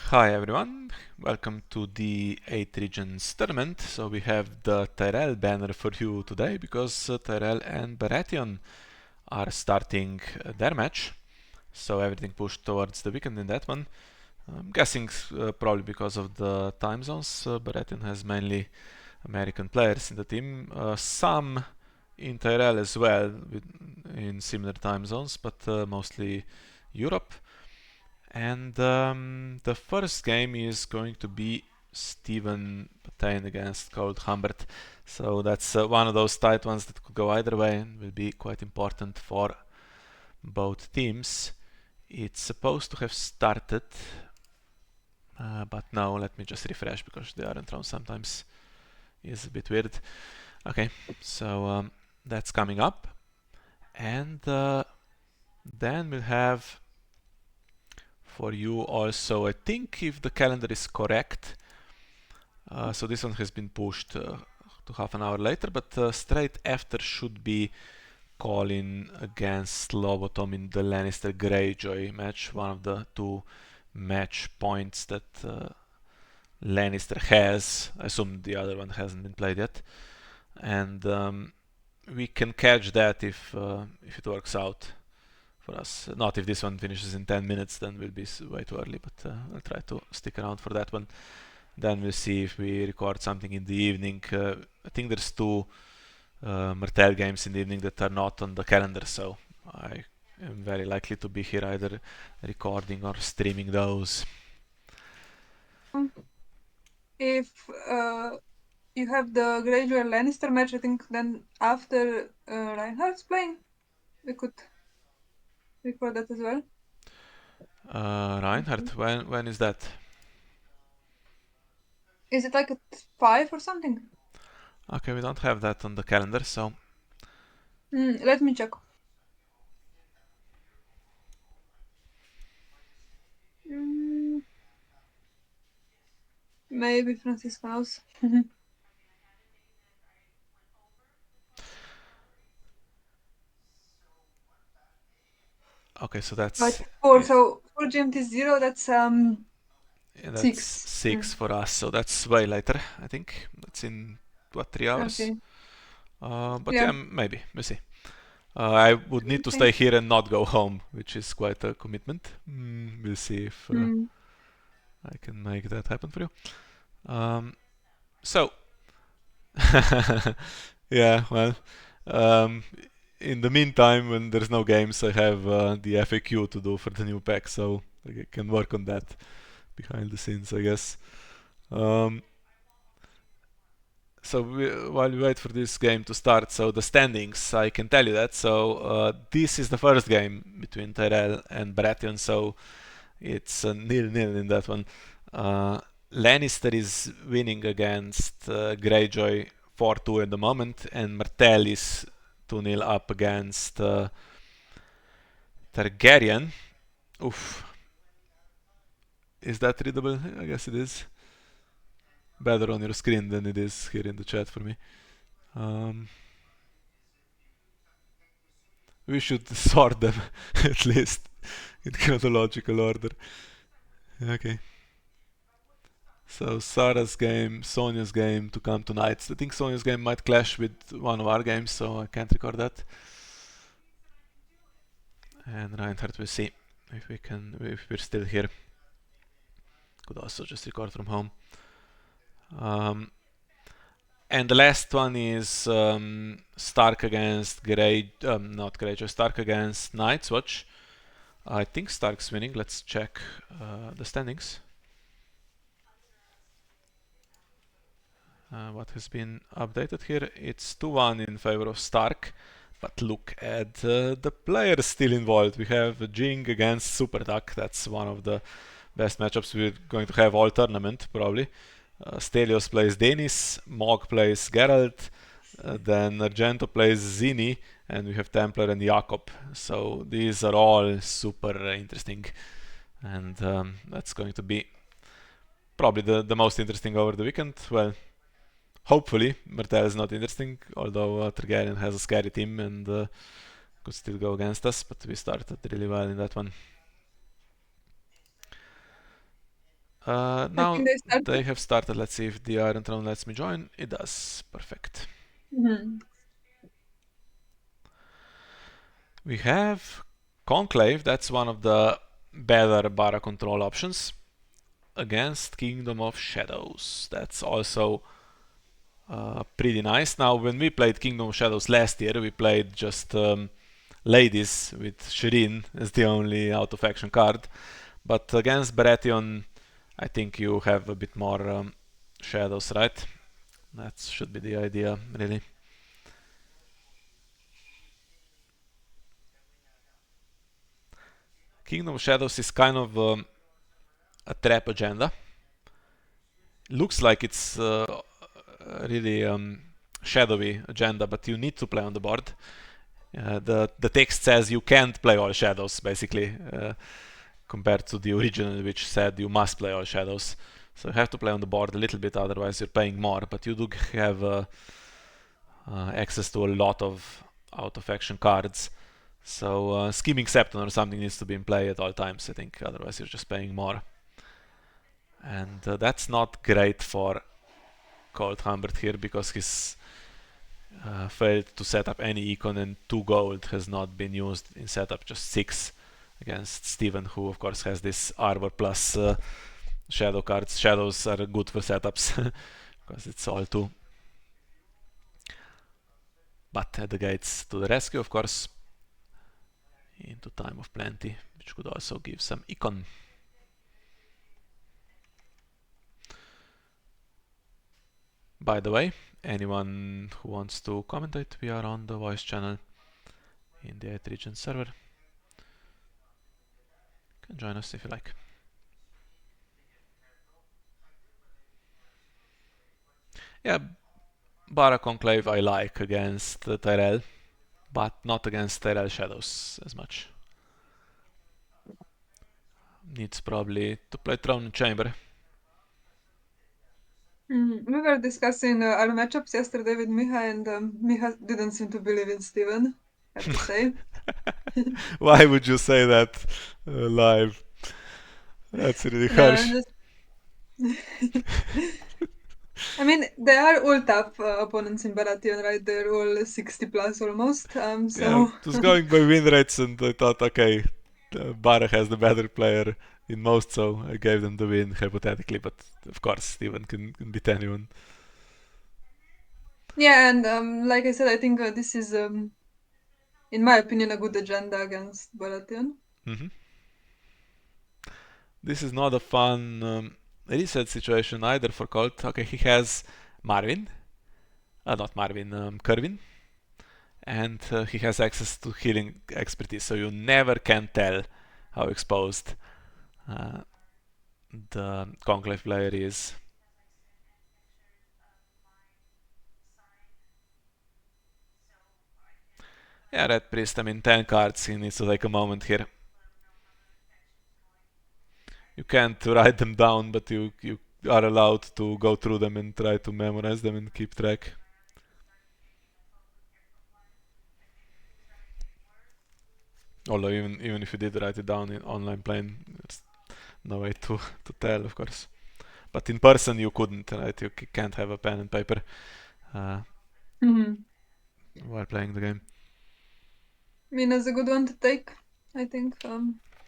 Hi everyone, welcome to the 8 Regions tournament. So we have the Tyrell banner for you today because Tyrell and Baratheon are starting their match. So everything pushed towards the weekend in that one. I'm guessing probably because of the time zones. Baratheon has mainly American players in the team. Some in Tyrell as well in similar time zones, but mostly Europe. And the first game is going to be Stephen Patane against Colt Humbert. So that's one of those tight ones that could go either way and will be quite important for both teams. It's supposed to have started, but now let me just refresh because the Iron Throne sometimes is a bit weird. Okay, so that's coming up. And then we'll have for you also, I think if the calendar is correct, so this one has been pushed to half an hour later, but straight after should be Colin against Lobotom in the Lannister Greyjoy match, one of the two match points that Lannister has. I assume the other one hasn't been played yet, and we can catch that if it works out for us. Not if this one finishes in 10 minutes, then we'll be way too early, but I'll try to stick around for that one. Then we'll see if we record something in the evening. I think there's two Martel games in the evening that are not on the calendar, so I am very likely to be here either recording or streaming those. If you have the Greyjoy Lannister match, I think then after Reinhardt's playing, we could record that as well. Reinhardt, when is that? Is it like at 5 or something? Okay, we don't have that on the calendar, so Let me check. Maybe Francisco knows. okay, so that's But 4, so 4 GMT 0, that's yeah, that's 6. 6 for us, so that's way later, I think. That's in what, 3 hours? Okay. But Yeah. yeah, maybe. We'll see. I would need to Okay. stay here and not go home, which is quite a commitment. We'll see if I can make that happen for you. So, yeah, well, um, in the meantime, when there's no games, I have the FAQ to do for the new pack, so I can work on that behind the scenes, I guess. Um, So while we wait for this game to start, so the standings, I can tell you that. So this is the first game between Tyrell and Baratheon, so it's 0-0 in that one. Lannister is winning against Greyjoy 4-2 at the moment, and Martell is 2-0 up against Targaryen. Oof. Is that readable? I guess it is. Better on your screen than it is here in the chat for me. Um, We should sort them at least in chronological order. Okay. So Sarah's game, Sonia's game to come tonight. I think Sonia's game might clash with one of our games, so I can't record that. And Reinhardt will see if we're still here. Could also just record from home. And the last one is Stark against not Greyjoy, Stark against Night's Watch. I think Stark's winning. Let's check the standings. What has been updated here? It's 2-1 in favor of Stark. But look at the players still involved. We have Jing against Super Duck. That's one of the best matchups we're going to have all tournament, probably. Stelios plays Denis, Mog plays Geralt, then Argento plays Zini, and we have Templar and Jakob. So these are all super interesting, and that's going to be probably the most interesting over the weekend. Well, hopefully Martell is not interesting, although Targaryen has a scary team and could still go against us, but we started really well in that one. Now think they started. they have started. Let's see if the Iron Throne lets me join. It does. Perfect. We have Conclave. That's one of the better Bara control options against Kingdom of Shadows. That's also pretty nice. Now, when we played Kingdom of Shadows last year, we played just ladies with Shireen as the only out of action card. But against Baratheon, I think you have a bit more shadows, right? That should be the idea, really. Kingdom of Shadows is kind of a trap agenda. Looks like it's really shadowy agenda, but you need to play on the board. The text says you can't play all shadows, basically, compared to the original, which said you must play all shadows. So you have to play on the board a little bit, otherwise you're paying more. But you do have access to a lot of out of action cards. So Scheming Septon or something needs to be in play at all times, I think, otherwise you're just paying more. And that's not great for Colt Humbert here, because he's failed to set up any econ, and 2 gold has not been used in setup, just 6 against Steven, who of course has this Arbor plus shadow cards. Shadows are good for setups because it's all 2. But at the gates to the rescue, of course, into Time of Plenty, which could also give some econ. By the way, anyone who wants to commentate, we are on the voice channel in the 8th Region server. You can join us if you like. Yeah, Bara Conclave I like against Tyrell, but not against Tyrell Shadows as much. Needs probably to play Throne and Chamber. We were discussing our matchups yesterday with Miha, and Miha didn't seem to believe in Steven, I have to say. Why would you say that live? That's really No, harsh. I mean, they are all tough opponents in Baratheon, right? They're all 60 plus almost. Yeah, So it was going by win rates, and I thought, okay, Bara has the better player in most, so I gave them the win hypothetically. But of course, Steven can beat anyone. yeah, and like I said, I think this is, in my opinion, a good agenda against Baratheon. Mm-hmm. This is not a fun reset situation either for Colt. Okay, he has Marvin, not Marvin, Kervin, and he has access to healing expertise, so you never can tell how exposed the Conclave player is. Yeah, Red Priest, I mean 10 cards, he needs to take a moment here. You can't write them down, but you are allowed to go through them and try to memorize them and keep track. Although even if you did write it down in online playing, there's no way to tell, of course. But in person you couldn't, right? You can't have a pen and paper while playing the game. Mina's a good one to take, I think.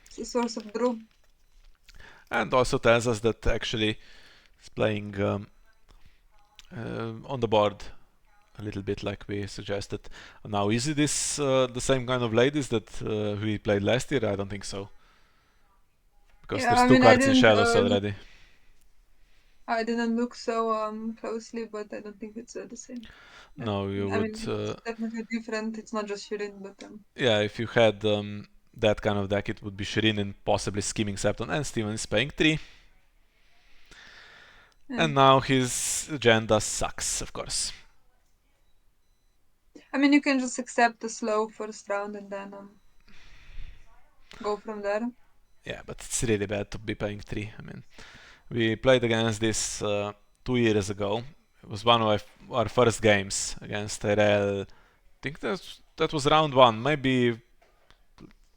It's a source of draw. And also tells us that actually it's playing on the board a little bit like we suggested. Now, is this the same kind of ladies that we played last year? I don't think so. Because Yeah, there's I 2 mean, I cards in didn't shadows already. I didn't look so closely, but I don't think it's the same. No, you I would. mean, it's definitely different. It's not just Shirin, but Yeah, if you had that kind of deck, it would be Shireen and possibly Scheming Septon, and Steven is paying 3. yeah. And now his agenda sucks, of course. I mean, you can just accept the slow first round and then go from there. Yeah, but it's really bad to be paying 3. I mean, we played against this 2 years ago. It was one of our first games against Tyrell. I think that was round 1, maybe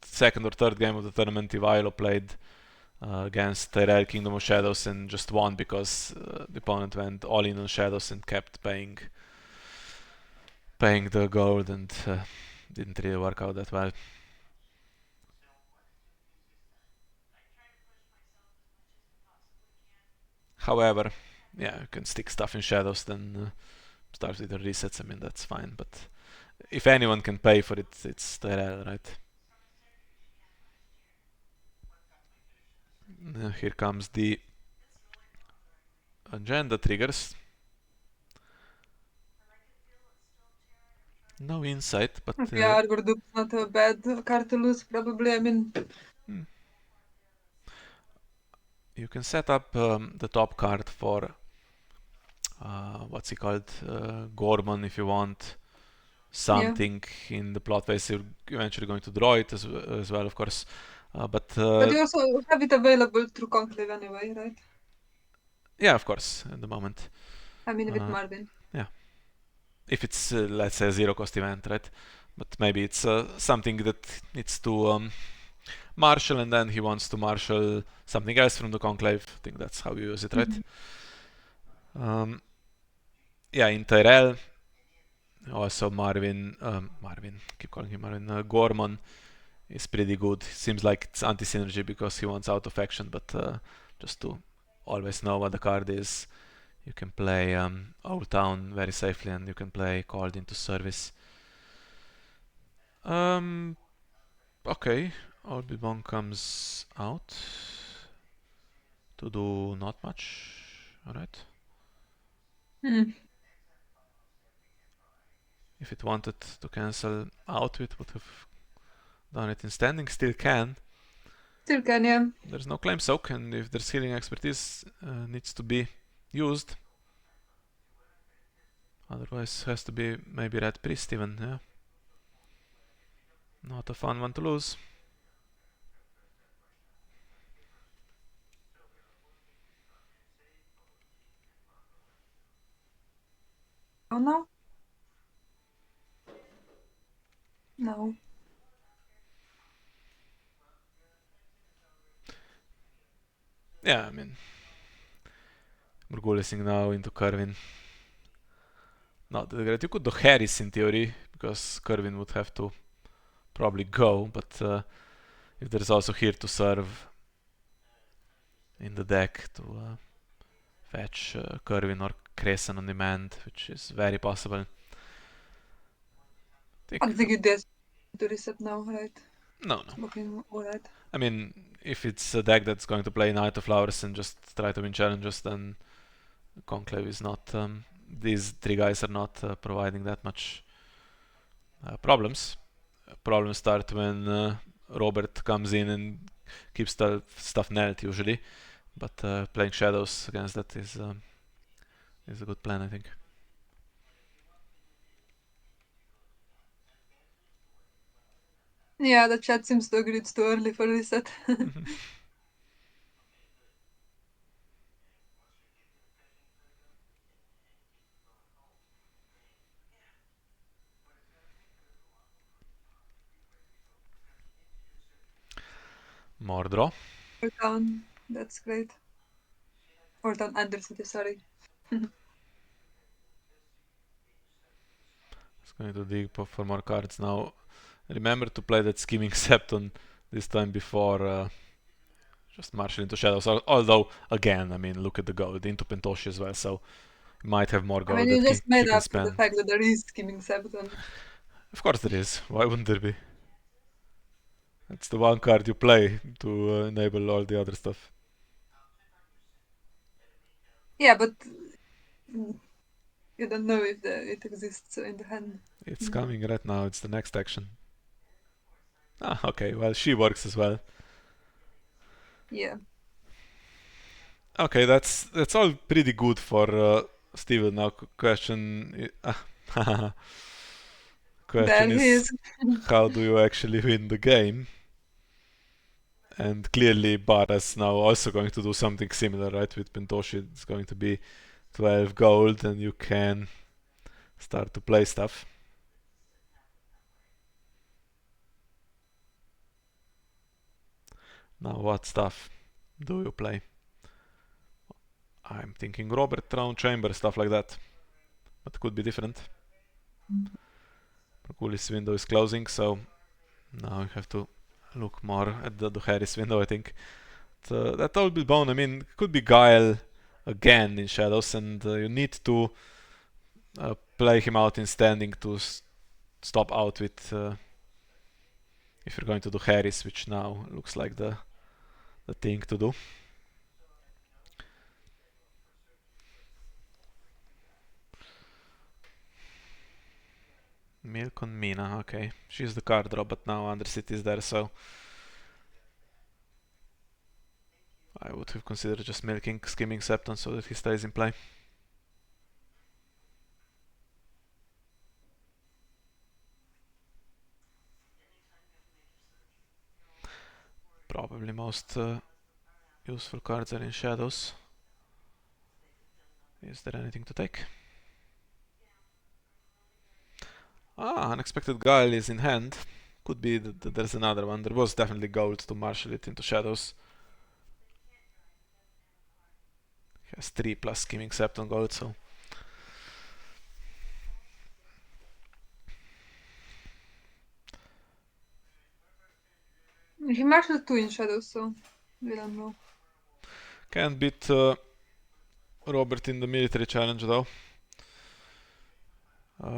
second or third game of the tournament. Ivilo played against Tyrell Kingdom of Shadows and just won because the opponent went all in on Shadows and kept paying the gold and didn't really work out that well. However, yeah, you can stick stuff in Shadows, then start with the resets. I mean, that's fine. But if anyone can pay for it, it's Tyrell, right? Here comes the agenda triggers. No insight, but Yeah, Arbor Duke's not a bad card to lose, probably. I mean, you can set up the top card for what's he called, Gorman, if you want something in the plot phase. You're eventually going to draw it as well, of course. But you also have it available through Conclave anyway, right? yeah, of course, at the moment. I mean, with Marvin. Yeah. If it's, let's say, a zero cost event, right? But maybe it's something that needs to marshal, and then he wants to marshal something else from the Conclave. I think that's how you use it, right? Yeah, in Tyrell, also Marvin, keep calling him Marvin, Gorman is pretty good. Seems like it's anti-synergy because he wants out of action, but just to always know what the card is, you can play Old Town very safely, and you can play Called into Service. Okay, Orbibon comes out to do not much. Alright. If it wanted to cancel out, it would have done it in standing. Still can. Still can, yeah. There's no claim soak, and if there's healing expertise needs to be used. Otherwise has to be maybe Red Priest even, yeah. Not a fun one to lose. Oh no? No. Yeah, I mean, Murgulising now into Kerwin. Not that great. You could do Harris in theory, because Kerwin would have to probably go, but if there's also here to serve in the deck to fetch Kerwin or Crescent on demand, which is very possible. I don't think it does to reset now, right? No. It's looking alright. I mean, if it's a deck that's going to play Knight of Flowers and just try to win challenges, then Conclave is not. These three guys are not providing that much problems. Problems start when Robert comes in and keeps the stuff knelt usually, but playing Shadows against that is a good plan, I think. Yeah, the chat seems to agree it's too early for reset. More draw. Or down, that's great. Or down Undercity, sorry. It's going to dig for more cards now. Remember to play that Scheming Septon this time before just marshal into Shadows. Although, again, I mean, look at the gold into Pentoshi as well, so you might have more I gold mean, you that just he made can up for the spend. fact that there is Scheming Septon. Of course there is. Why wouldn't there be? It's the one card you play to enable all the other stuff. Yeah, but you don't know if it exists in the hand. It's coming right now. It's the next action. Ah, okay. Well, she works as well. Yeah. Okay, that's all pretty good for Steven. Now, question There he is, is. how do you actually win the game? And clearly, Bara's now also going to do something similar, right? With Pentoshi, it's going to be 12 gold, and you can start to play stuff. Now, what stuff? do you play? I'm thinking Robert Round Chamber, stuff like that. But could be different. Proculus window is closing, so now you have to look more at the Harris window, I think. That Old Bill Bone, I mean, could be Guile again in Shadows, and you need to play him out in standing to stop out with if you're going to do Harris, which now looks like the thing to do. Milk on Mina, okay. She's the card draw, but now Undercity is there, so I would have considered just milking Skimming Septon so that he stays in play. Probably most useful cards are in Shadows. Is there anything to take? Unexpected Guile is in hand. Could be that there's another one. There was definitely gold to marshal it into Shadows. He has 3 plus Skimming Septon gold, so... He marshaled 2 in Shadows, so we don't know. Can't beat Robert in the military challenge though.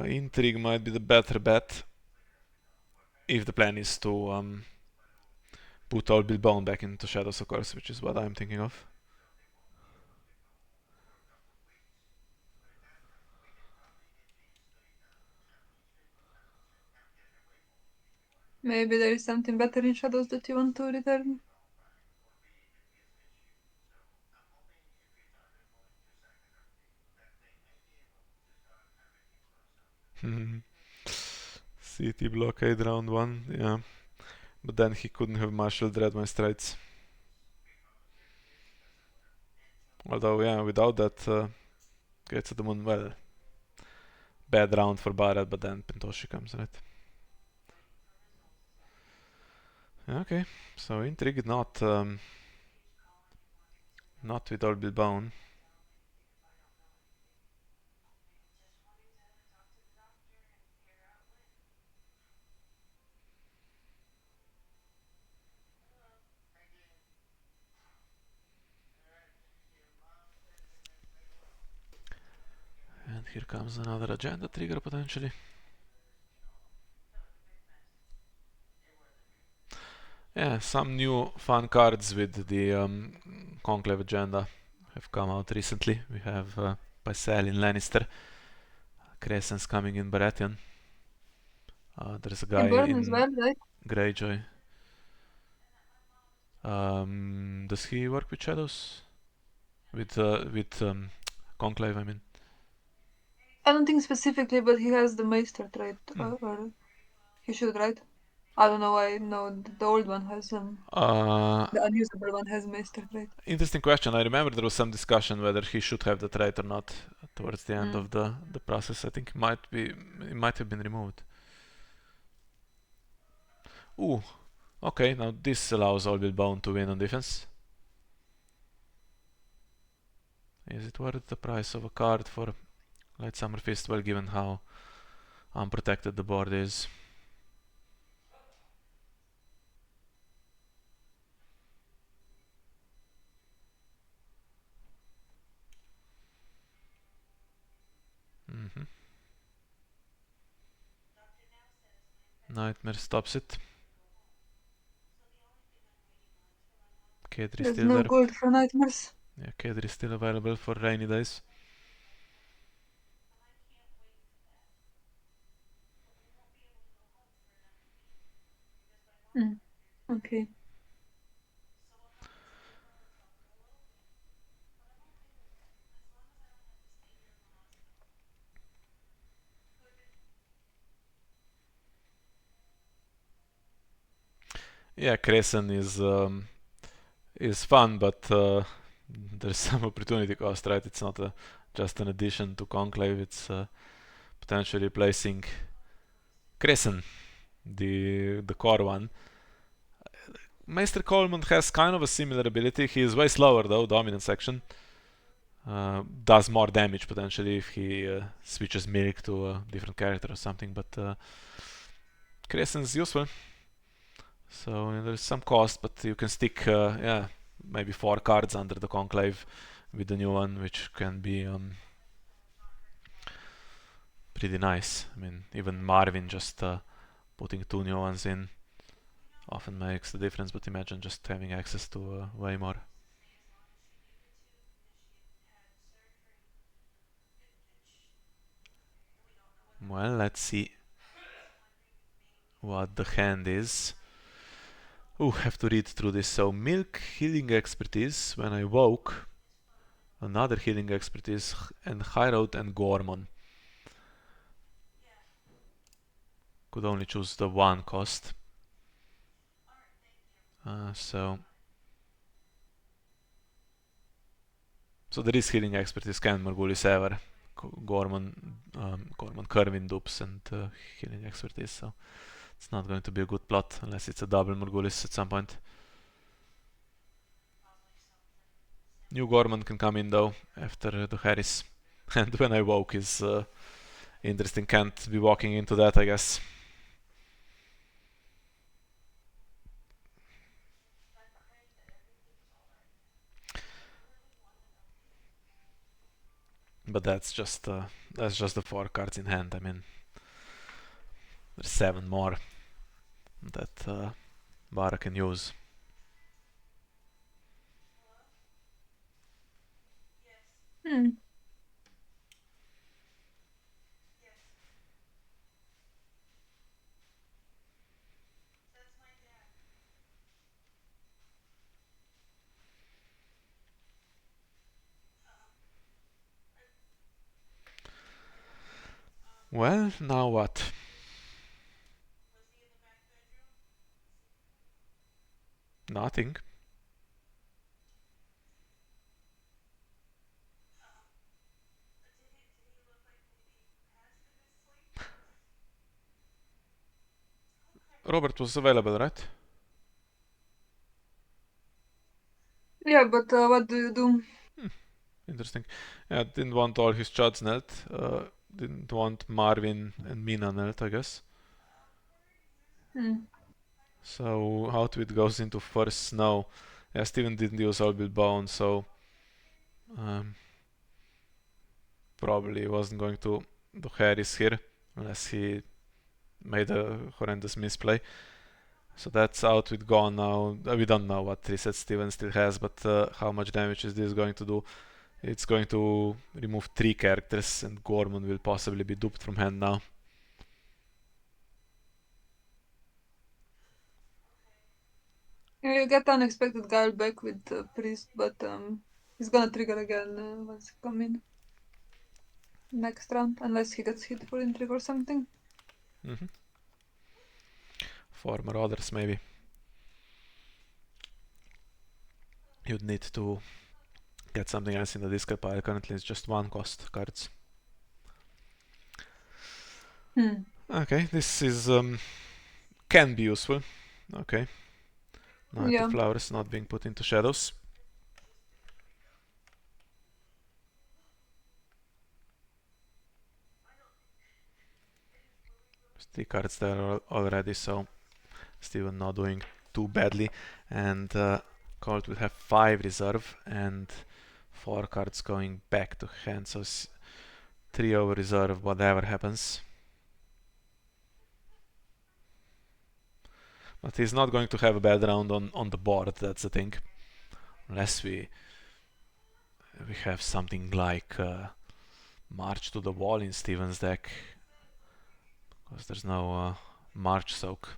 Intrigue might be the better bet if the plan is to put Old Bill Bone back into Shadows, of course, which is what I'm thinking of. Maybe there is something better in Shadows that you want to return. City blockade round 1, yeah. But then he couldn't have marshaled Red Straits. Although, yeah, without that, Gates of the Moon, well, bad round for Barad, but then Pentoshi comes, right? Okay, so Intrigue not with Old Bill Bone. And here comes another agenda trigger potentially. Yeah, some new fun cards with the Conclave agenda have come out recently. We have Pycelle in Lannister, Crescent's coming in Baratheon. There's a guy Burn as in well, right? Greyjoy. Does he work with Shadows? With Conclave, I mean. I don't think specifically, but he has the Maester trait, or he should, right? I don't know. I know the old one has the unusable one has Maester trait. Interesting question. I remember there was some discussion whether he should have the trait or not towards the end of the process. I think it might have been removed. Ooh, okay. Now this allows Old Bill Bone to win on defense. Is it worth the price of a card for Light Summer Fist? Well, given how unprotected the board is. Nightmare stops it. Kedri There's still no there. gold for Nightmares. Yeah, Kedri is still available for rainy days. Okay. Yeah, Crescent is fun, but there's some opportunity cost, right? It's not just an addition to Conclave. It's potentially replacing Crescent, the core one. Maester Coleman has kind of a similar ability. He is way slower though, dominant section. Does more damage potentially if he switches Milk to a different character or something, but Crescent's useful. So there's some cost, but you can stick, maybe 4 cards under the Conclave with the new one, which can be pretty nice. I mean, even Marvin just putting 2 new ones in often makes the difference, but imagine just having access to way more. Well, let's see what the hand is. Have to read through this. So, Milk, Healing Expertise, when I woke, another Healing Expertise, and High Road and Gormon. Could only choose the one cost. So there is Healing Expertise, can Morgulis ever. Gormon Kerwin dupes and Healing Expertise, so it's not going to be a good plot unless it's a double Morgulis at some point. New Gorman can come in though after the Harris. And when I woke is interesting, can't be walking into that, I guess. But that's just the 4 cards in hand. I mean, there's 7 more that Bara can use. Well, now what? Nothing. Robert was available, right? Yeah, but what do you do? Interesting. Yeah, didn't want all his chuds knelt. Didn't want Marvin and Mina knelt, I guess. So Outwit goes into first snow. Yeah, Steven didn't use All Build Bone, so probably wasn't going to do Harris here unless he made a horrendous misplay. So that's Outwit gone now. We don't know what reset Steven still has, but how much damage is this going to do? It's going to remove 3 characters, and Gorman will possibly be duped from hand now. You get unexpected guile back with the priest, but he's gonna trigger again once he come in next round, unless he gets hit for intrigue or something. For Marauders, maybe. You'd need to get something else in the discard pile. Currently it's just 1 cost cards. Okay, this is can be useful. Okay. Night of Flowers not being put into shadows. There's 3 cards there already, so Steven not doing too badly. And Colt will have 5 reserve and 4 cards going back to hand, so 3 over reserve, whatever happens. But he's not going to have a bad round on the board, that's the thing. Unless we have something like March to the Wall in Steven's deck. Because there's no March soak.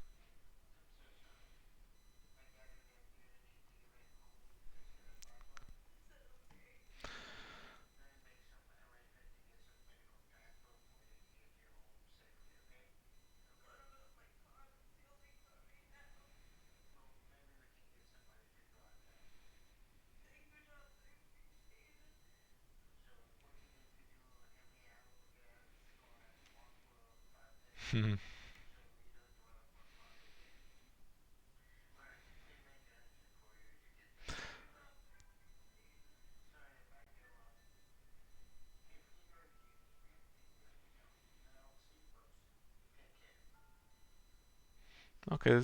Okay,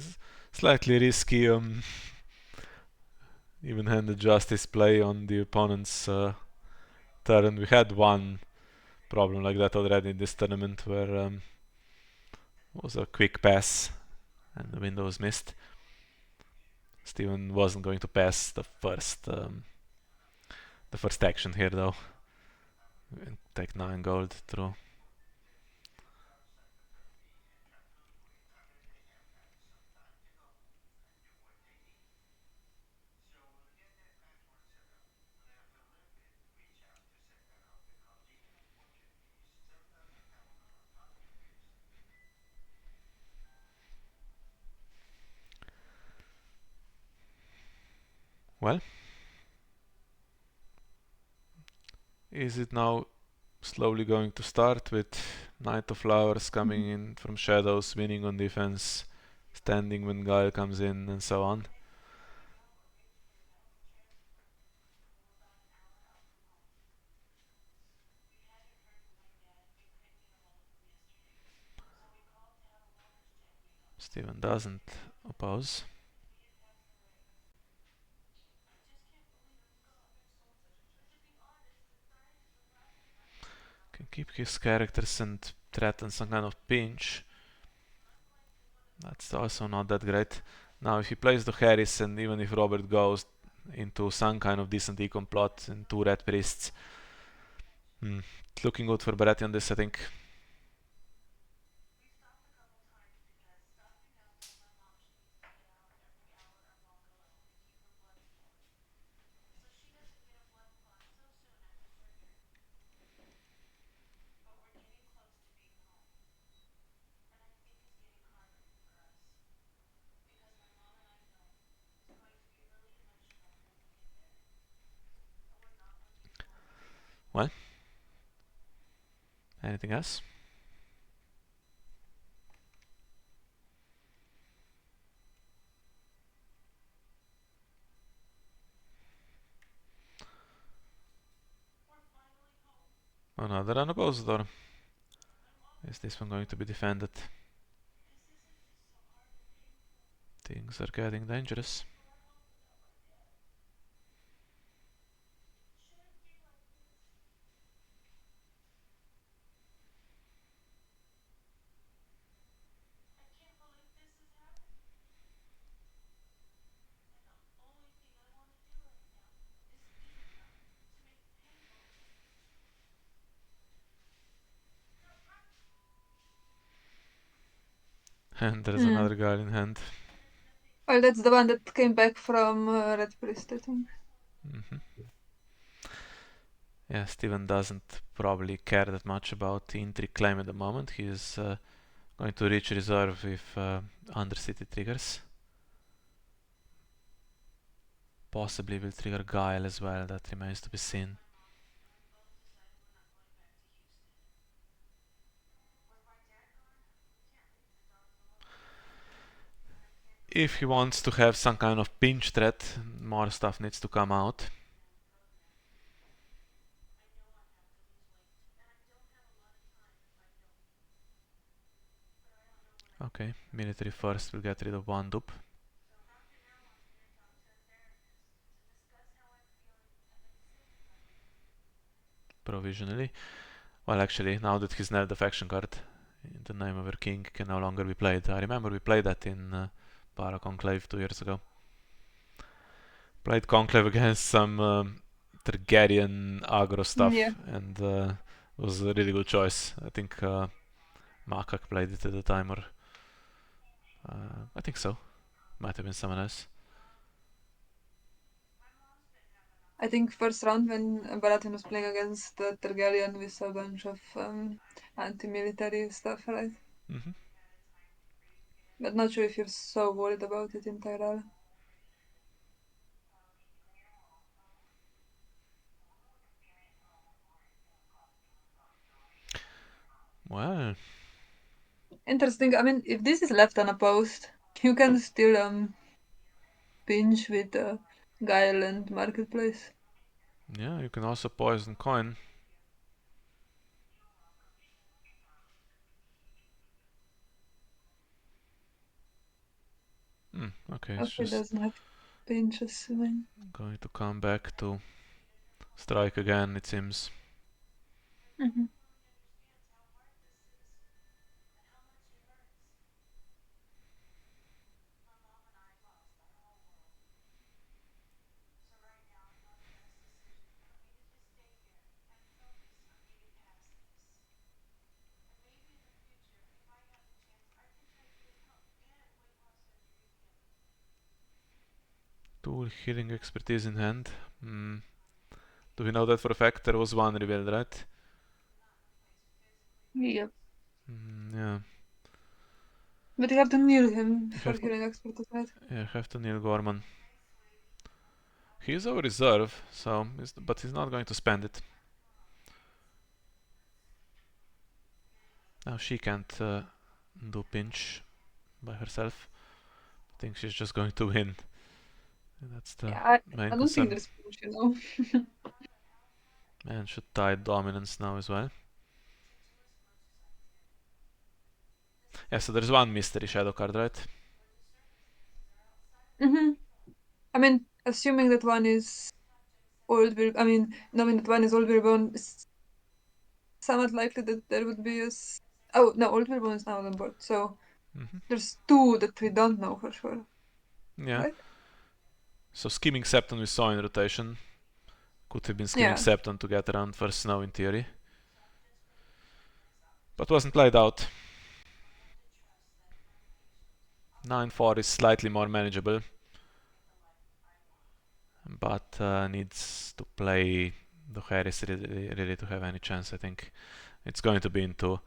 slightly risky even-handed justice play on the opponent's turn. We had one problem like that already in this tournament where it was a quick pass and the window was missed. Steven wasn't going to pass the first action here though. Take 9 gold through. Well, is it now slowly going to start with Knight of Flowers coming in from shadows, winning on defense, standing when Guile comes in, and so on? Steven doesn't oppose. Can keep his characters and threaten some kind of pinch. That's also not that great. Now if he plays the Harris and even if Robert goes into some kind of decent econ plot and 2 red priests, it's looking good for Baratheon this, I think. Well, anything else? Another unopposed door. Is this one going to be defended? Things are getting dangerous. And there's another guy in hand. Well, that's the one that came back from Red Priest, I think. Yeah, Steven doesn't probably care that much about intrigue claim at the moment. He's going to reach reserve if Undercity triggers. Possibly will trigger Guile as well, that remains to be seen. If he wants to have some kind of pinch threat, more stuff needs to come out. Okay, military first will get rid of 1 dupe. Provisionally. Well, actually, now that he's nailed the faction card, the name of our king can no longer be played. I remember we played that in Conclave 2 years ago. Played Conclave against some Targaryen aggro stuff, and it was a really good choice. I think Makak played it at the time, or I think so. Might have been someone else. I think first round when Baratheon was playing against the Targaryen, we saw a bunch of anti-military stuff, right? But not sure if you're so worried about it in Tyrell. Well, interesting. I mean, if this is left unopposed, you can still pinch with Guile and Marketplace. yeah, you can also poison coin. Okay, it's Okay, just doesn't have pinches. going to come back to strike again, it seems. Tool healing expertise in hand. Do we know that for a fact? There was one revealed, right? Yep. Yeah. But you have to kneel him You for have, healing expertise, right? yeah, have to kneel Gorman. He is our reserve, so but he's not going to spend it. Now she can't do pinch by herself. I think she's just going to win. That's the main I don't think concern. there's pinch, And should tie dominance now as well. Yeah, so there's one mystery shadow card, right? I mean, assuming that one is knowing that one is old Bourbon, it's somewhat likely that there would be oh, no, old Bourbon is now on board, so there's two that we don't know for sure. Yeah. Right? So Scheming Septon we saw in rotation. Could have been Scheming Septon to get around first snow in theory. But wasn't played out. 9-4 is slightly more manageable. But needs to play the Harris really to have any chance, I think. It's going to be into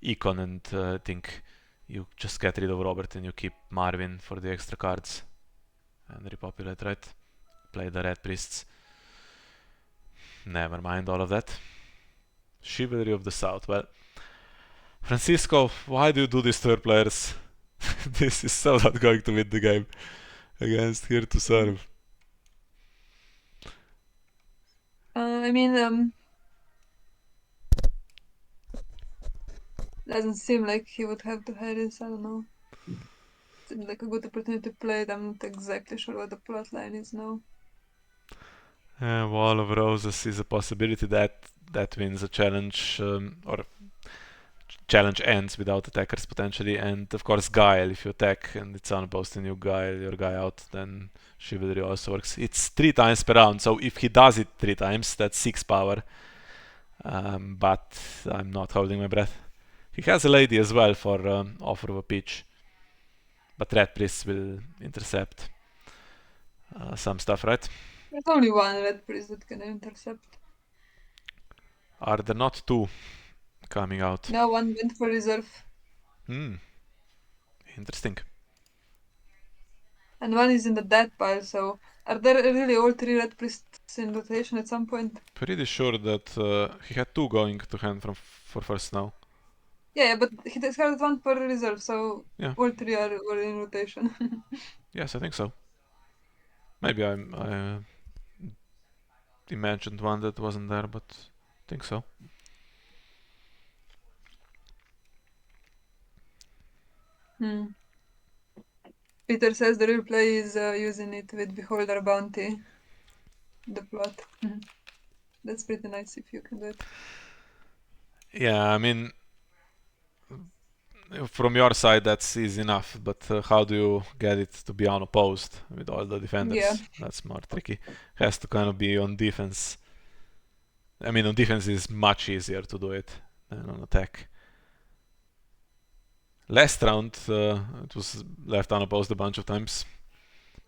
Econ, and I think you just get rid of Robert and you keep Marvin for the extra cards and repopulate, right? Play the Red Priests. Never mind all of that. Chivalry of the South. Well, Francisco, why do you do this to your players? This is so not going to win the game against Here to Serve. I mean, doesn't seem like he would have to Harris, I don't know. Seems like a good opportunity to play it. I'm not exactly sure what the plot line is now. Wall of Roses is a possibility that wins a challenge, or challenge ends without attackers potentially, and of course Guile. If you attack and it's unopposed and you Guile your guy out, then Chivalry also works. It's 3 times per round, so if he does it 3 times, that's 6 power. But I'm not holding my breath. He has a lady as well for offer of a pitch, but Red Priest will intercept some stuff, right? There's only one Red Priest that can intercept. Are there not 2 coming out? No, one went for reserve. Interesting. And one is in the dead pile, so are there really all 3 Red Priests in rotation at some point? Pretty sure that he had 2 going to hand for first now. Yeah, but he discarded one per reserve, so Yeah. all 3 are in rotation. Yes, I think so. Maybe I imagined one that wasn't there, but I think so. Peter says the real play is using it with Beholder Bounty. The plot. That's pretty nice if you can do it. Yeah, I mean, from your side that's easy enough, but how do you get it to be unopposed with all the defenders? Yeah. That's more tricky. Has to kind of be on defense. I mean, on defense is much easier to do it than on attack. Last round it was left unopposed a bunch of times,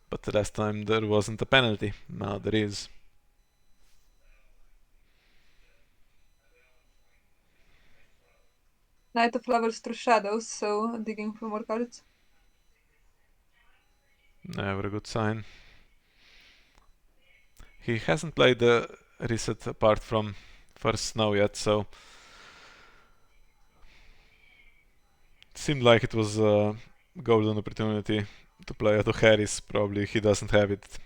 but the last time there wasn't a penalty. Now there is. Knight of Lovers through Shadows, so digging for more cards. Never a good sign. He hasn't played the reset apart from first snow yet, so it seemed like it was a golden opportunity to play Otto Harris. Probably he doesn't have it.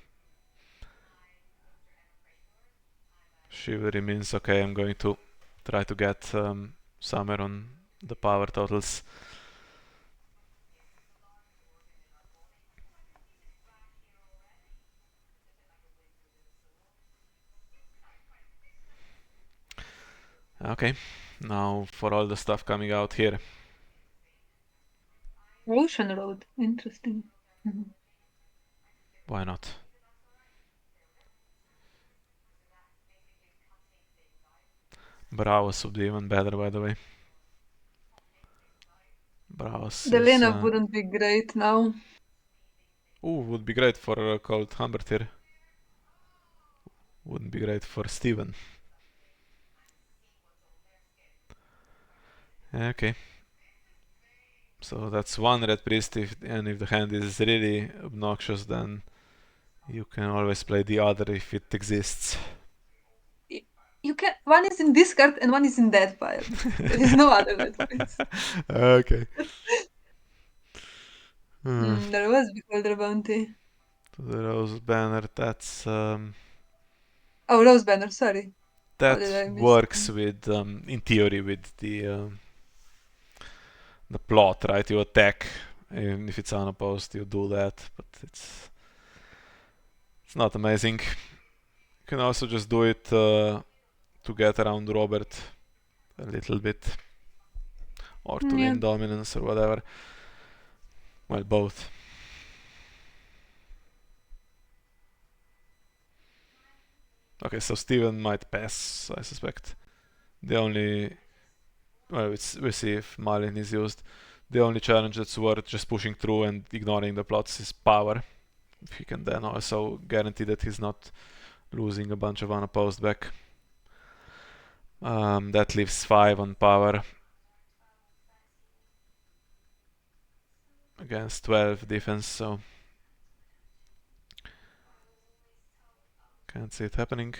Chivalry means okay, I'm going to try to get somewhere on the power totals. Okay, now for all the stuff coming out here. Ocean Road, interesting. Why not? Bravos would be even better, by the way. Bravos The is... Lena wouldn't be great now. would be great for Colt Humbert here. Wouldn't be great for Steven. Okay. So that's one red priest, and if the hand is really obnoxious, then you can always play the other if it exists. You can. One is in discard and one is in dead pile. There is no other red priest. Okay. There was Beholder Bounty. To the Rose Banner, that's... Oh, Rose Banner, sorry. How did that I miss works with, in theory, with the plot, right? You attack, and if it's unopposed, you do that, but it's not amazing. You can also just do it to get around Robert a little bit, or to win dominance or whatever. Well, both. Okay, so Steven might pass, I suspect. The only... Well, we'll see if Malin is used. The only challenge that's worth just pushing through and ignoring the plots is power. If he can then also guarantee that he's not losing a bunch of unopposed back. That leaves 5 on power. Against 12 defense, so... Can't see it happening.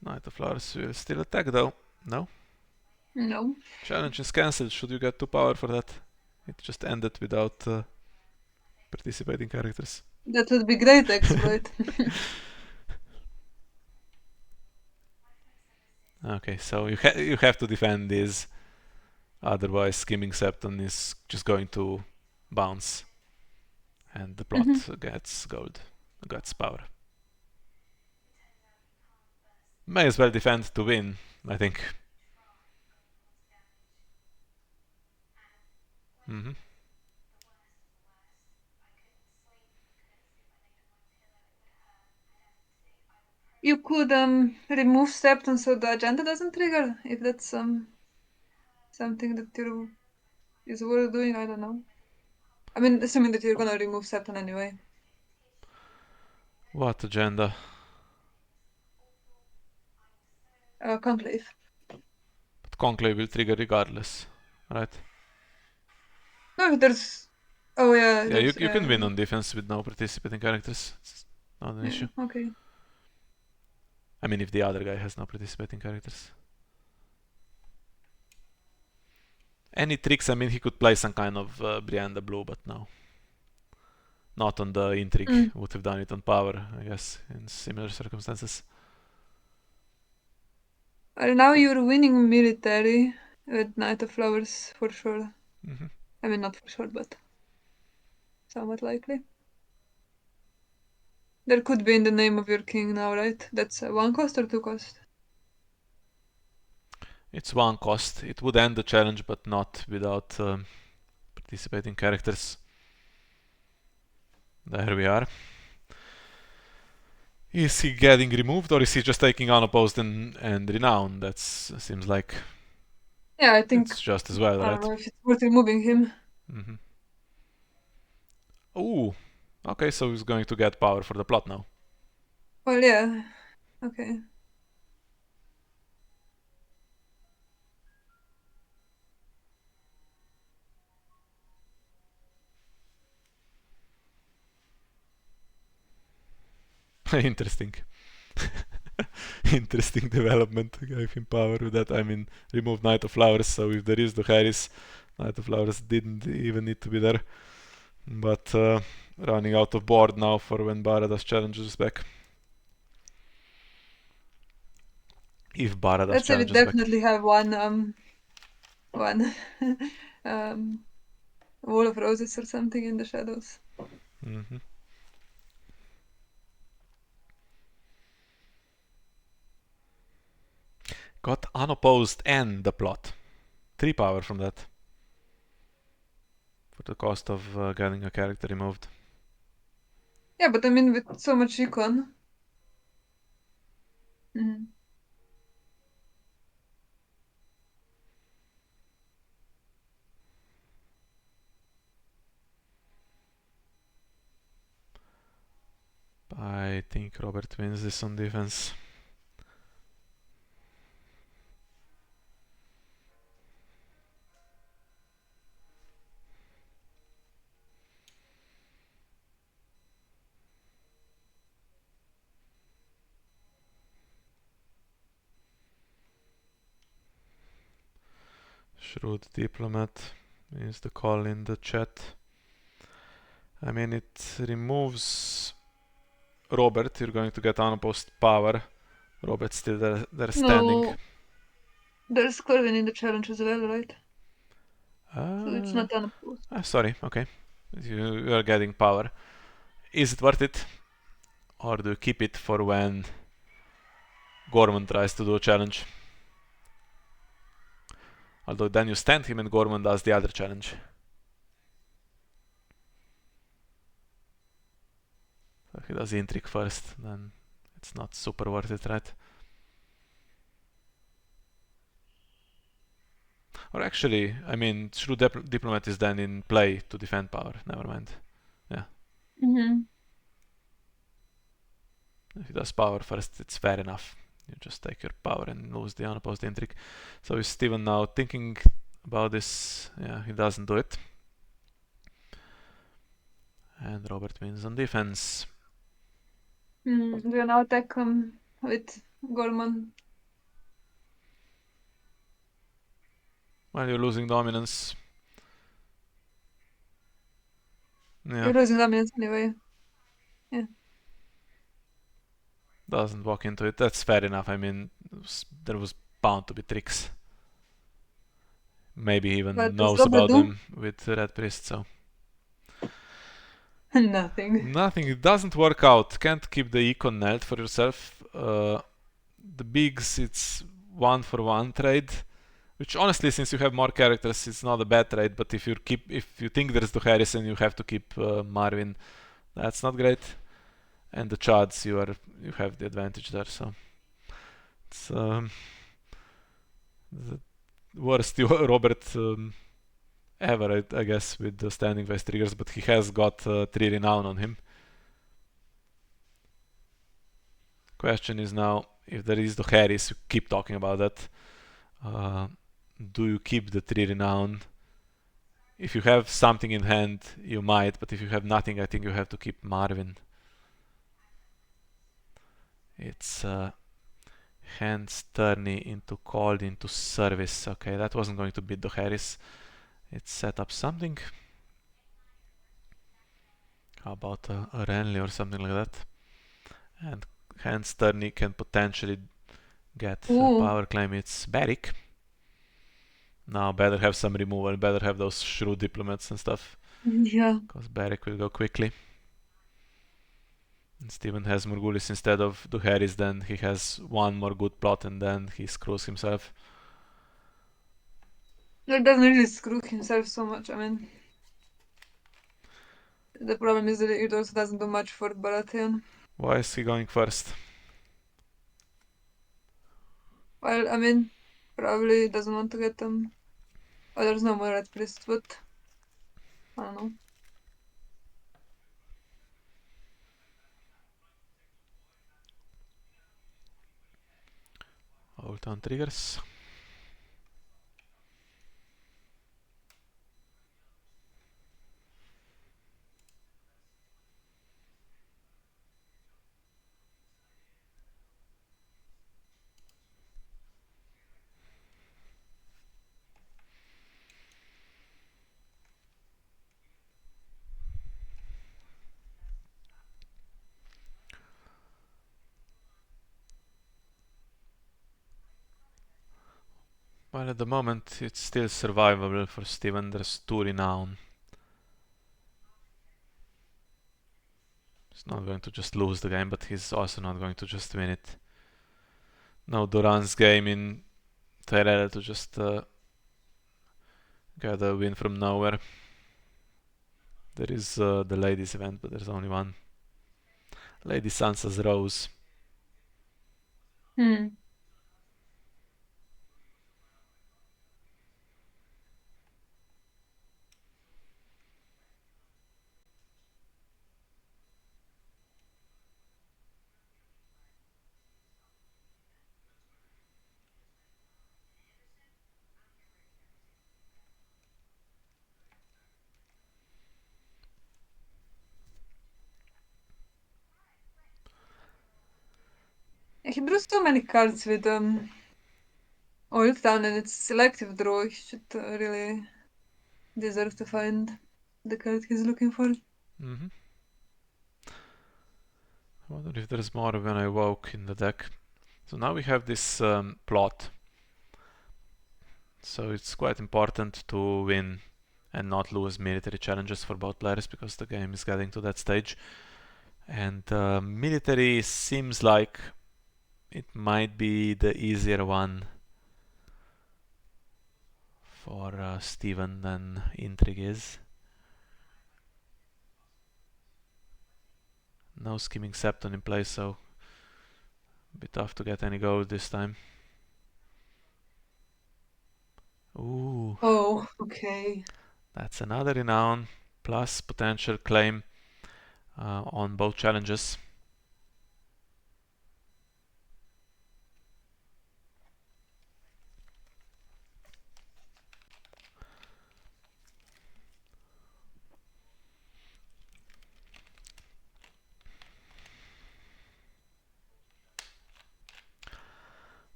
Knight of Flowers will still attack though. No? No. Challenge is cancelled. Should you get 2 power for that? It just ended without participating characters. That would be great exploit. Okay, so you have to defend these. Otherwise, Skimming Septon is just going to bounce. And the plot gets gold. Gets power. May as well defend to win, I think. You could remove Septon so the agenda doesn't trigger, if that's something that is worth doing, I don't know. I mean, assuming that you're gonna remove Septon anyway. What agenda? Conclave. But Conclave will trigger regardless, right? No, there's... Oh yeah. Yeah, you can win on defense with no participating characters. It's not an issue. Okay. I mean, if the other guy has no participating characters. Any tricks? I mean, he could play some kind of Brianda Blue, but no. Not on the intrigue. Would have done it on power, I guess, in similar circumstances. Well, now you're winning military with Knight of Flowers for sure. I mean, not for sure, but somewhat likely. There could be in the name of your king now, right? That's 1 cost or 2 cost? It's 1 cost. It would end the challenge, but not without participating characters. There we are. Is he getting removed, or is he just taking unopposed and renown? That seems like... Yeah, I think it's just as well, right? I don't know if it's worth removing him. Ooh, okay, so he's going to get power for the plot now. Well, yeah. Okay. Interesting. Interesting development. Gave him power with that. I mean, remove Knight of Flowers, so if there is the Harris, Knight of Flowers didn't even need to be there. But running out of board now for when Baradas challenges back. If Baradas Let's say we challenges back. definitely have one Wall of Roses or something in the shadows. got unopposed and the plot. 3 power from that. For the cost of getting a character removed. Yeah, but I mean with so much econ. I think Robert wins this on defense. Shrewd diplomat is the call in the chat. I mean, it removes Robert. You're going to get unopposed power. Robert's still there standing. No, there's Corvin in the challenge as well, right? So it's not unopposed. Sorry, okay. You are getting power. Is it worth it? Or do you keep it for when Gorman tries to do a challenge? Although then you stand him and Gorman does the other challenge. So if he does intrigue first, then it's not super worth it, right? Or actually, I mean, Shrewd Diplomat is then in play to defend power. Never mind. Yeah. If he does power first, it's fair enough. You just take your power and lose the unopposed intrigue. So is Steven now thinking about this? Yeah, he doesn't do it. And Robert wins on defense. Do you now attack him with Gorman? Well, you're losing dominance. Yeah. You're losing dominance anyway. Yeah. Doesn't walk into it. That's fair enough. I mean, there was bound to be tricks. Maybe he even knows about them with Red Priest, so. Nothing. Nothing. It doesn't work out. Can't keep the econ knelt for yourself. The bigs, it's 1-for-1 trade. Which honestly, since you have more characters, it's not a bad trade. But if you think there's the Harrison, you have to keep Marvin. That's not great. And the Chads, you have the advantage there. So it's the worst Robert ever, I guess, with the standing vice triggers. But he has got 3 renown on him. Question is now, if there is the Harris, you keep talking about that. Do you keep the 3 renown? If you have something in hand, you might, but if you have nothing, I think you have to keep Marvin. It's hands tourney into called into service. Okay, that wasn't going to beat the Harris. It set up something. How about a Renly or something like that? And hands tourney can potentially get a power claim. It's Barrick. Now better have some removal, better have those shrewd diplomats and stuff. Yeah. Because Barrick will go quickly. And Steven has Morgulis instead of Duharis, then he has one more good plot and then he screws himself. He doesn't really screw himself so much, I mean. The problem is that it also doesn't do much for Baratheon. Why is he going first? Well, I mean, probably doesn't want to get them. Oh, there's no more Red Priest, but I don't know. Ult on triggers. Well, at the moment it's still survivable for Steven. There's 2 renown. He's not going to just lose the game, but he's also not going to just win it. No Duran's game in Tyrell to just get a win from nowhere. There is the ladies event, but there's only one. Lady Sansa's Rose. He drew so many cards with Old Town, and it's selective draw. He should really deserve to find the card he's looking for. I wonder if there's more when I woke in the deck. So now we have this plot. So it's quite important to win and not lose military challenges for both players, because the game is getting to that stage. And military seems like it might be the easier one for Steven than intrigue is. No Scheming Septon in place, so a bit tough to get any gold this time. Ooh. Oh, okay. That's another renown, plus potential claim on both challenges.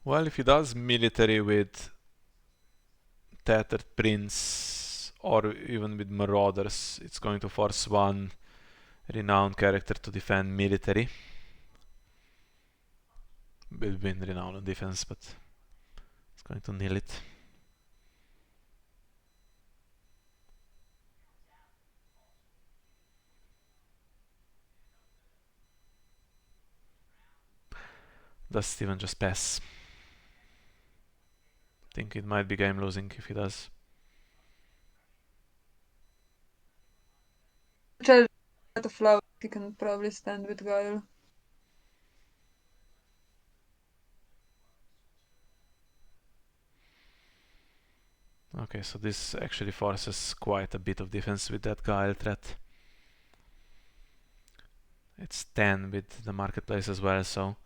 Well, if he does military with Tattered Prince or even with Marauders, it's going to force one renowned character to defend military. Will win renown on defense, but it's going to nil it. Does Steven just pass? Think it might be game losing if he does. Child out of flower, he can probably stand with Guile. Okay, so this actually forces quite a bit of defense with that Guile threat. It's 10 with the marketplace as well, so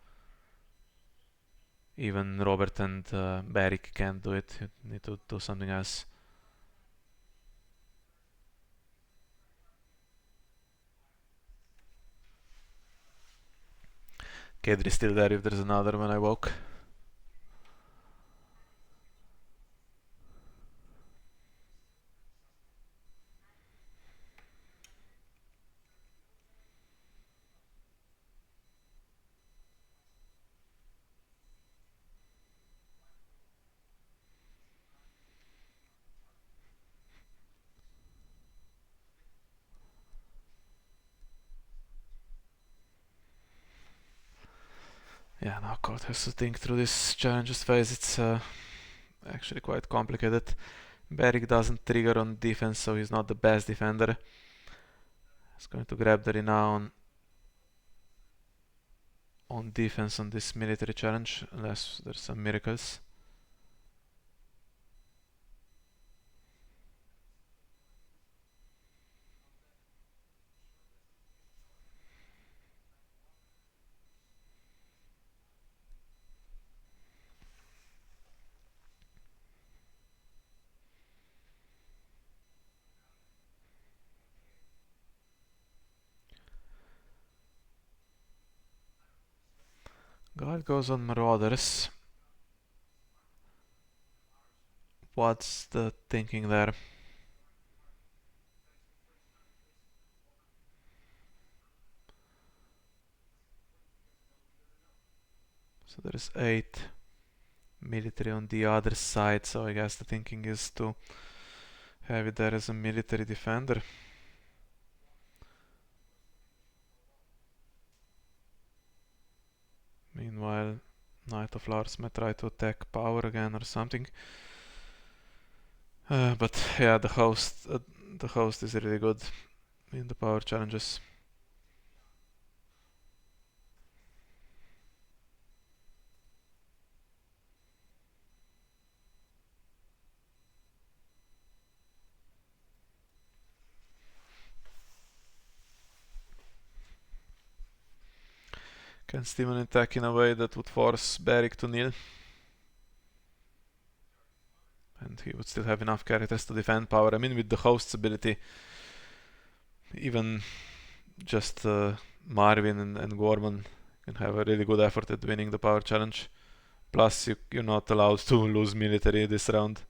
even Robert and Beric can't do it. You need to do something else. Kedri's still there if there's another when I woke. Yeah, now Colt has to think through this challenges phase. It's actually quite complicated. Beric doesn't trigger on defense, so he's not the best defender. He's going to grab the renown on defense on this military challenge, unless there's some miracles. God goes on Marauders. What's the thinking there? So there is 8 military on the other side, so I guess the thinking is to have it there as a military defender. Meanwhile, Knight of Lars might try to attack power again or something. But yeah, the host is really good in the power challenges. Can Steven attack in a way that would force Beric to kneel? And he would still have enough characters to defend power. I mean, with the host's ability, even just Marvin and Gorman can have a really good effort at winning the power challenge. Plus, you're not allowed to lose military this round.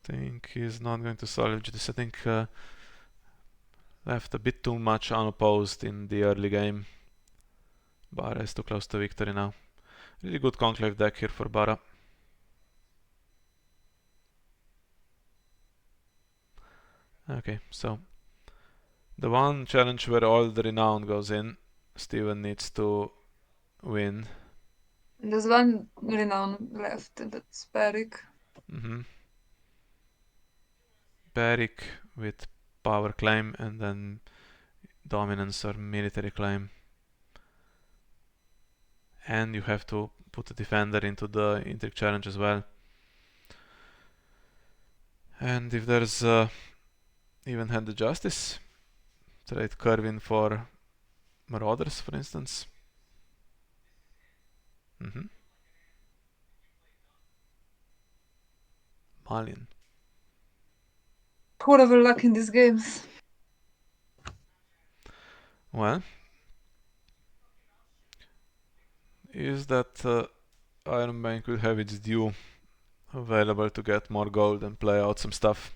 I think he's not going to salvage this. I think left a bit too much unopposed in the early game. Bara is too close to victory now. Really good Conclave deck here for Bara. Okay, so the one challenge where all the renown goes in, Steven needs to win. There's one renown left, and that's Beric. Beric with power claim and then dominance or military claim. And you have to put a defender into the intrigue challenge as well. And if there's even-handed justice, trade Kerwin for Marauders, for instance. Malin. Whoever luck in these games. Well, is that Iron Bank will have its due available to get more gold and play out some stuff.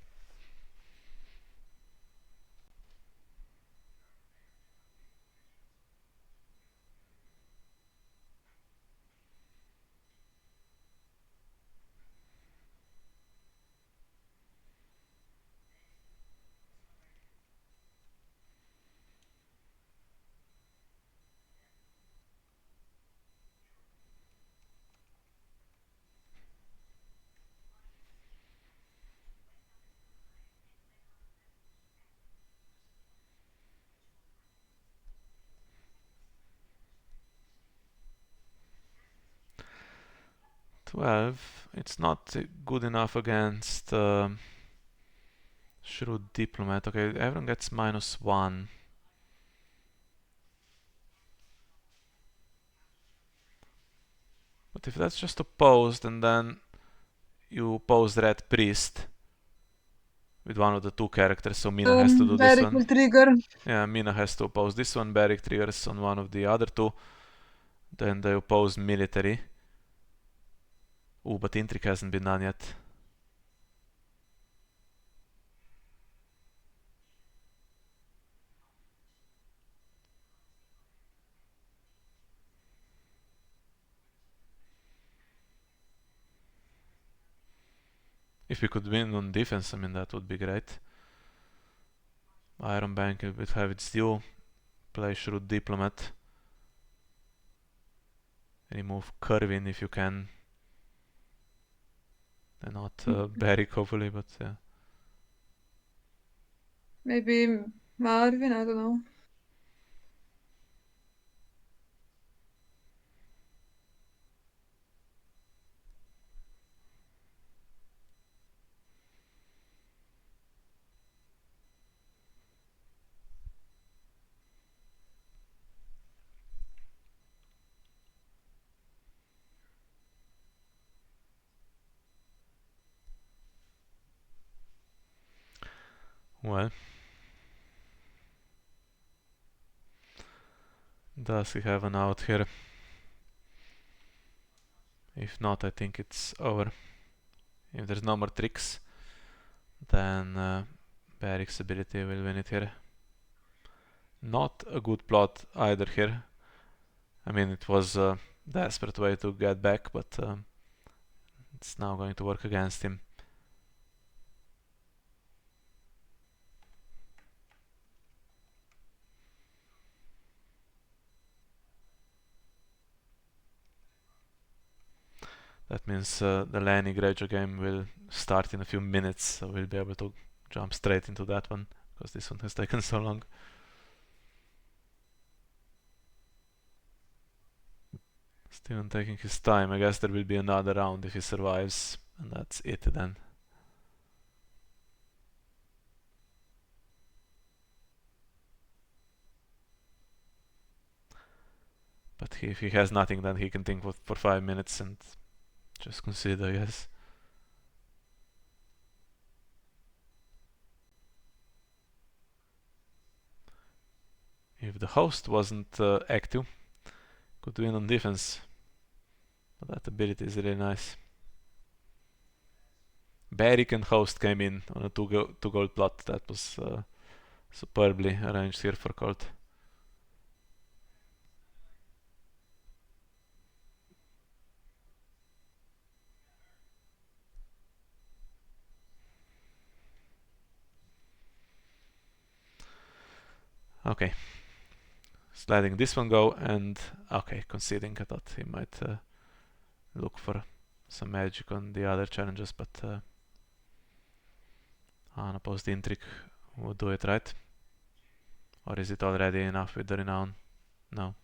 It's not good enough against Shrewd Diplomat. Okay, everyone gets -1. But if that's just opposed and then you oppose Red Priest with one of the two characters, so Mina has to do this Beric one. will trigger. Yeah, Mina has to oppose this one, Beric triggers on one of the other two. Then they oppose military. Ooh, but intrigue hasn't been done yet. If we could win on defense, I mean, that would be great. Iron Bank would have its due. Play Shrewd Diplomat. Remove Kerwin if you can. And not Beric, hopefully, but yeah. Maybe Marvin, I don't know. Well. Does he have an out here? If not, I think it's over. If there's no more tricks, then Beric's ability will win it here. Not a good plot either here. I mean, it was a desperate way to get back, but it's now going to work against him. That means the Lenny Grejo game will start in a few minutes, so we'll be able to jump straight into that one, because this one has taken so long. Steven taking his time. I guess there will be another round if he survives, and that's it then. But if he has nothing, then he can think for 5 minutes and just concede, I guess. If the host wasn't active, could win on defense. But that ability is really nice. Barrick and host came in on a 2 gold plot. That was superbly arranged here for Colt. Okay. Letting this one go, and okay, conceding. I thought he might look for some magic on the other challenges, but unopposed intrigue would do it, right? Or is it already enough with the renown? No.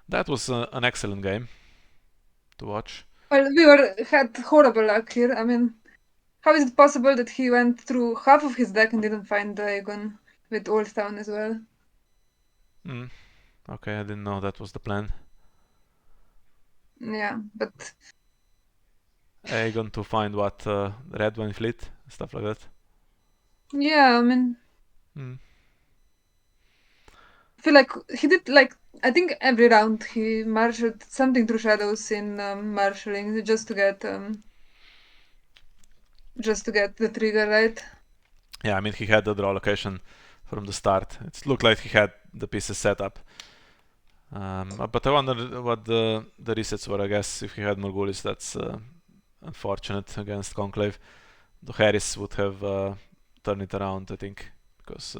That was an excellent game to watch. Well, we had horrible luck here. I mean, how is it possible that he went through half of his deck and didn't find the Aegon with Old Town as well? Okay, I didn't know that was the plan. Yeah, but Aegon to find what? Red Wine Fleet? Stuff like that? yeah, I mean, I feel like he did, like, I think every round he marshaled something through shadows in marshalling just to get the trigger right. Yeah, I mean, he had the draw location from the start. It looked like he had the pieces set up. But I wonder what the resets were. I guess if he had Morgulis, that's unfortunate against Conclave. The Harris would have turned it around, I think, because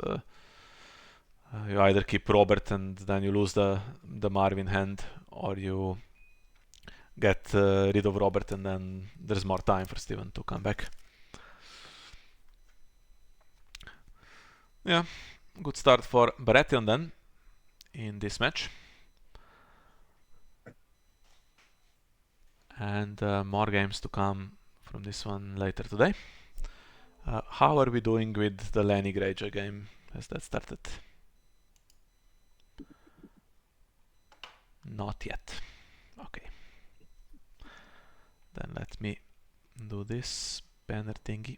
you either keep Robert and then you lose the Marvin hand, or you get rid of Robert and then there's more time for Steven to come back. Yeah, good start for Baratheon then in this match. And more games to come from this one later today. How are we doing with the Lenny Grejo game? Has that started? Not yet. Okay. Then let me do this banner thingy.